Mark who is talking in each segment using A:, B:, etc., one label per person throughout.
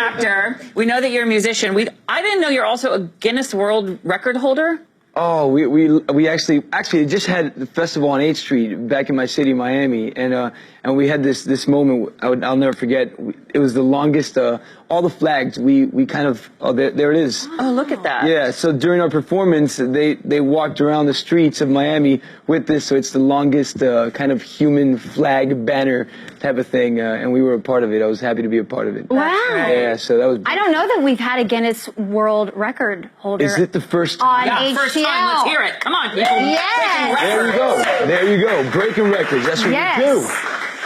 A: actor. We know that you're a musician. I didn't know you're also a Guinness World Record holder.
B: Oh, we actually just had the festival on 8th Street back in my city, Miami, and we had this moment I'll never forget. It was the longest. All the flags we kind of there it is.
A: Oh, look at that.
B: Yeah. So during our performance, they walked around the streets of Miami with this. So it's the longest kind of human flag banner type of thing, and we were a part of it. I was happy to be a part of it.
C: Wow.
B: Yeah. So that was.
C: I don't know that we've had a Guinness World Record holder.
B: Is it the first?
C: On
A: yeah, first time. Let's hear it. Come on, people.
C: Yes.
B: There you go. There you go. Breaking records. That's what we do.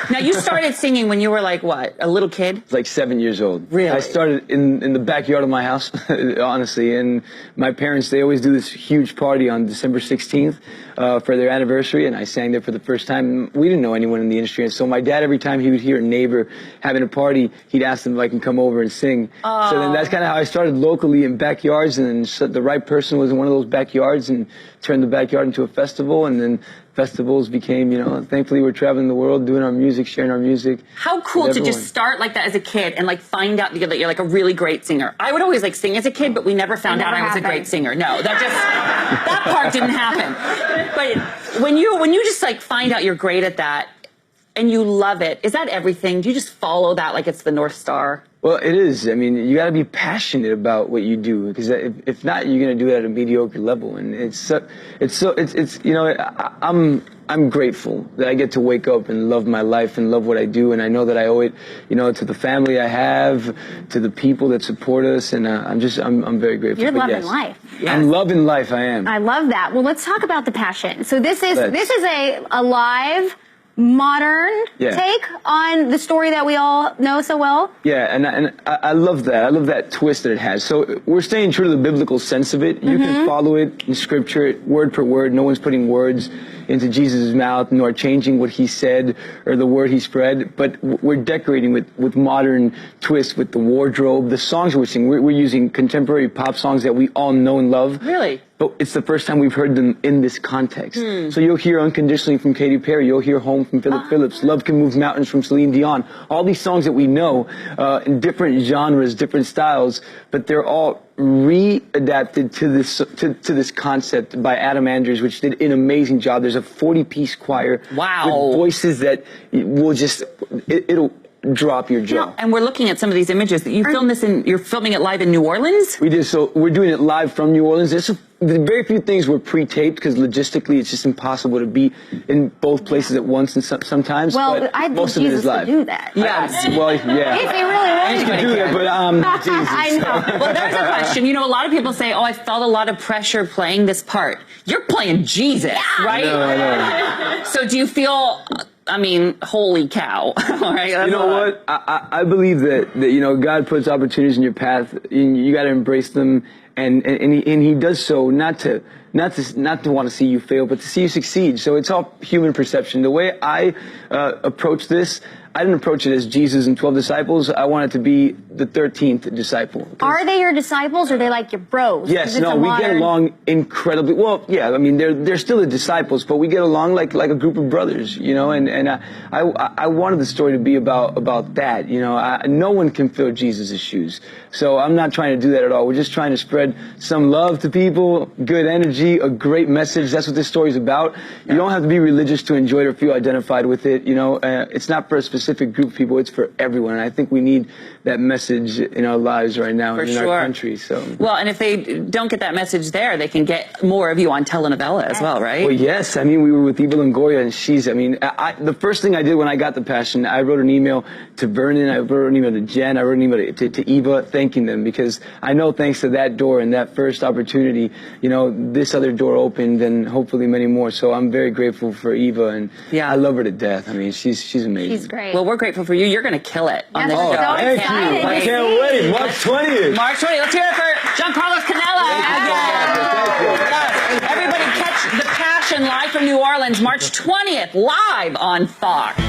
A: Now, you started singing when you were like, what, a little kid?
B: Like 7 years old.
A: Really?
B: I started in the backyard of my house, honestly. And my parents, they always do this huge party on December 16th for their anniversary. And I sang there for the first time. We didn't know anyone in the industry. And so my dad, every time he would hear a neighbor having a party, he'd ask them if I can come over and sing.
A: Oh.
B: So then that's kind of how I started locally in backyards. And then so the right person was in one of those backyards and turned the backyard into a festival. And then festivals became, thankfully we're traveling the world, doing our music, sharing our music.
A: How cool to just start like that as a kid and like find out that you're like a really great singer. I would always like sing as a kid, but we never found out I was a great singer. No, that part didn't happen. But when you just like find out you're great at that and you love it, is that everything? Do you just follow that like it's the North Star?
B: Well, it is. I mean, you got to be passionate about what you do, because if not, you're going to do it at a mediocre level. And I'm grateful that I get to wake up and love my life and love what I do, and I know that I owe it, to the family I have, to the people that support us, and I'm very grateful.
C: You're loving life.
B: Yes. I'm loving life. I am.
C: I love that. Well, let's talk about the passion. So this is a live, modern take on the story that we all know so well.
B: Yeah, and I love that. I love that twist that it has. So we're staying true to the biblical sense of it. You can follow it in scripture, word per word. No one's putting words into Jesus' mouth, nor changing what he said or the word he spread. But we're decorating with modern twists, with the wardrobe, the songs we're singing. We're using contemporary pop songs that we all know and love.
A: Really?
B: But it's the first time we've heard them in this context. So you'll hear Unconditionally from Katy Perry. You'll hear Home from Philip Phillips. Love Can Move Mountains from Celine Dion. All these songs that we know in different genres, different styles, but they're all readapted to this concept by Adam Andrews, which did an amazing job. There's a 40-piece choir with voices that will it'll drop your jaw.
A: Yeah, and we're looking at some of these images. You filmed this you're filming it live in New Orleans?
B: We did. So we're doing it live from New Orleans. Very few things were pre-taped because logistically it's just impossible to be in both places at once, and sometimes.
C: Well, I think
B: most of it is live.
C: do that.
A: Yes.
B: Well, yeah.
C: If he really
B: I could do that, but Jesus.
C: I know.
A: Well, there's a question. A lot of people say, "Oh, I felt a lot of pressure playing this part." You're playing Jesus, right?
B: I know.
A: So do you feel? I mean, holy cow! Right?
B: You know what? I believe that God puts opportunities in your path, and you got to embrace them, and he does so not to want to see you fail, but to see you succeed. So it's all human perception. The way I approach this, I didn't approach it as Jesus and 12 disciples. I wanted to be the 13th disciple.
C: Are they your disciples, or are they like your bros?
B: Yes, no, we get along incredibly well. Yeah, I mean, they're still the disciples, but we get along like a group of brothers, and I wanted the story to be about that. No one can fill Jesus' shoes. So I'm not trying to do that at all. We're just trying to spread some love to people, good energy, a great message. That's what this story is about. You don't have to be religious to enjoy it or feel identified with it. It's not for a specific group of people. It's for everyone. And I think we need that message in our lives right now and in our country. So.
A: Well, and if they don't get that message there, they can get more of you on telenovela as well, right?
B: Well, yes. I mean, we were with Eva Longoria, and the first thing I did when I got the passion, I wrote an email to Vernon, I wrote an email to Jen, I wrote an email to Eva, thanking them, because I know thanks to that door and that first opportunity, this other door opened, and hopefully many more. So I'm very grateful for Eva, and I love her to death. I mean, she's amazing.
C: She's great.
A: Well, we're grateful for you. You're going to kill it on this show.
B: Thank you. I can't wait. March 20th.
A: March 20th. Let's hear it for Jencarlos Canela. Everybody catch The Passion live from New Orleans, March 20th, live on Fox.